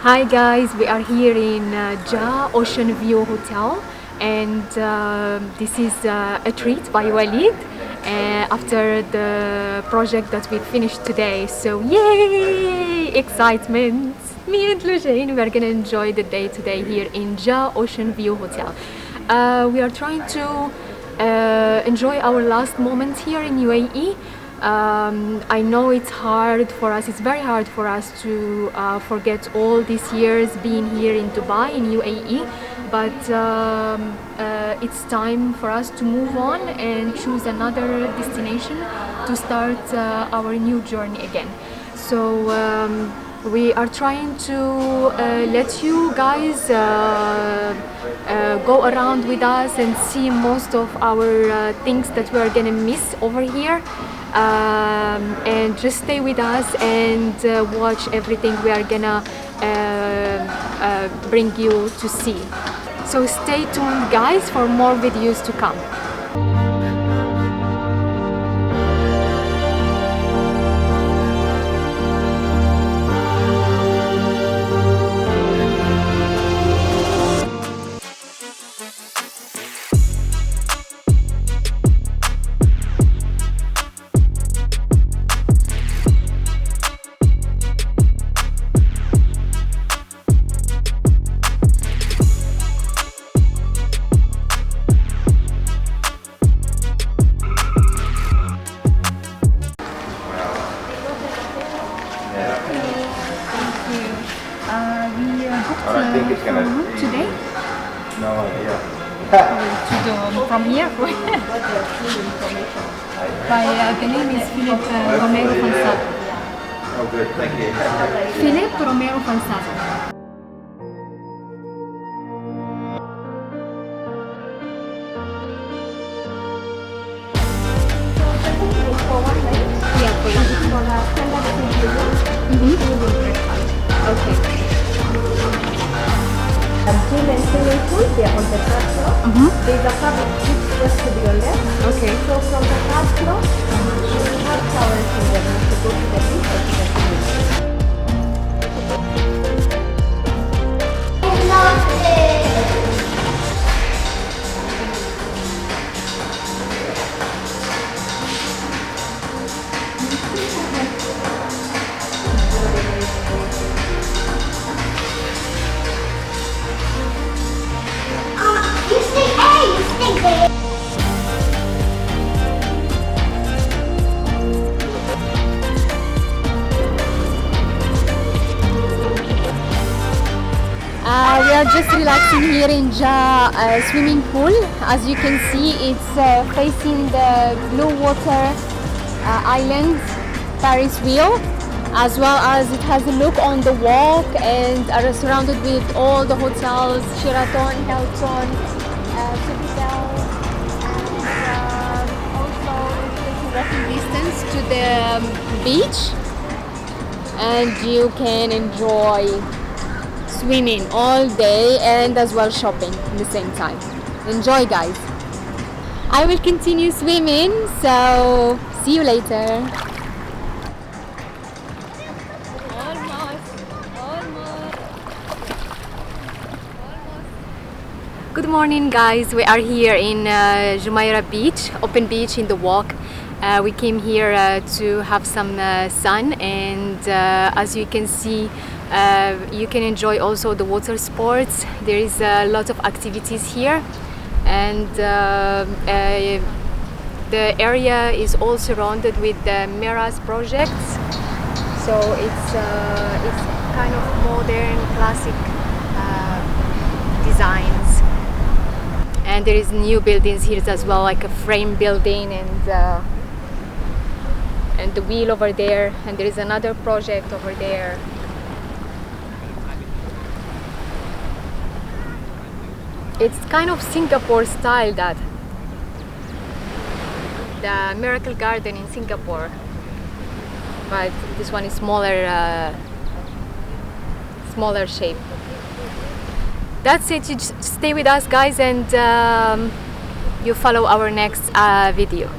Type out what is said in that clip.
Hi guys, we are here in Ja Ocean View Hotel, and this is a treat by Walid after the project that we finished today. So yay! Excitement! Me and Lujain, we are gonna enjoy the day today here in Ja Ocean View Hotel. We are trying to enjoy our last moment here in UAE. I know it's hard for us, it's very hard for us to forget all these years being here in Dubai, in UAE, but it's time for us to move on and choose another destination to start our new journey again. So we are trying to let you guys go around with us and see most of our things that we are gonna miss over here. And just stay with us and watch everything we are gonna bring you to see. So stay tuned guys for more videos to come. Today? No idea. From here? The name is Philip Romero Falsado. Oh, good. Thank you. Philip Romero Falsado. Okay. Two ventilators, they are on the third floor. There is a public lift just to the left. Okay. So from the third floor, we have towers in the room to go to the lift or to the ceiling. I love it! We are just relaxing here in Ja swimming pool. As you can see, it's facing the blue water island Paris wheel, as well as it has a look on the walk and are surrounded with all the hotels, Sheraton, Hilton, Sofitel, and also it's walking distance to the beach, and you can enjoy swimming all day and as well shopping at the same time. Enjoy guys. I will continue swimming, so see you later. Almost. Good morning guys, we are here in Jumeirah beach, open beach in the walk. We came here to have some sun, and as you can see, you can enjoy also the water sports. There is a lot of activities here, and the area is all surrounded with the Mirrors projects. So it's kind of modern, classic designs, and there is new buildings here as well, like a frame building and the wheel over there, and there is another project over there. It's kind of Singapore style, that the Miracle Garden in Singapore, but this one is smaller shape. That's it. You just stay with us guys, and you follow our next video.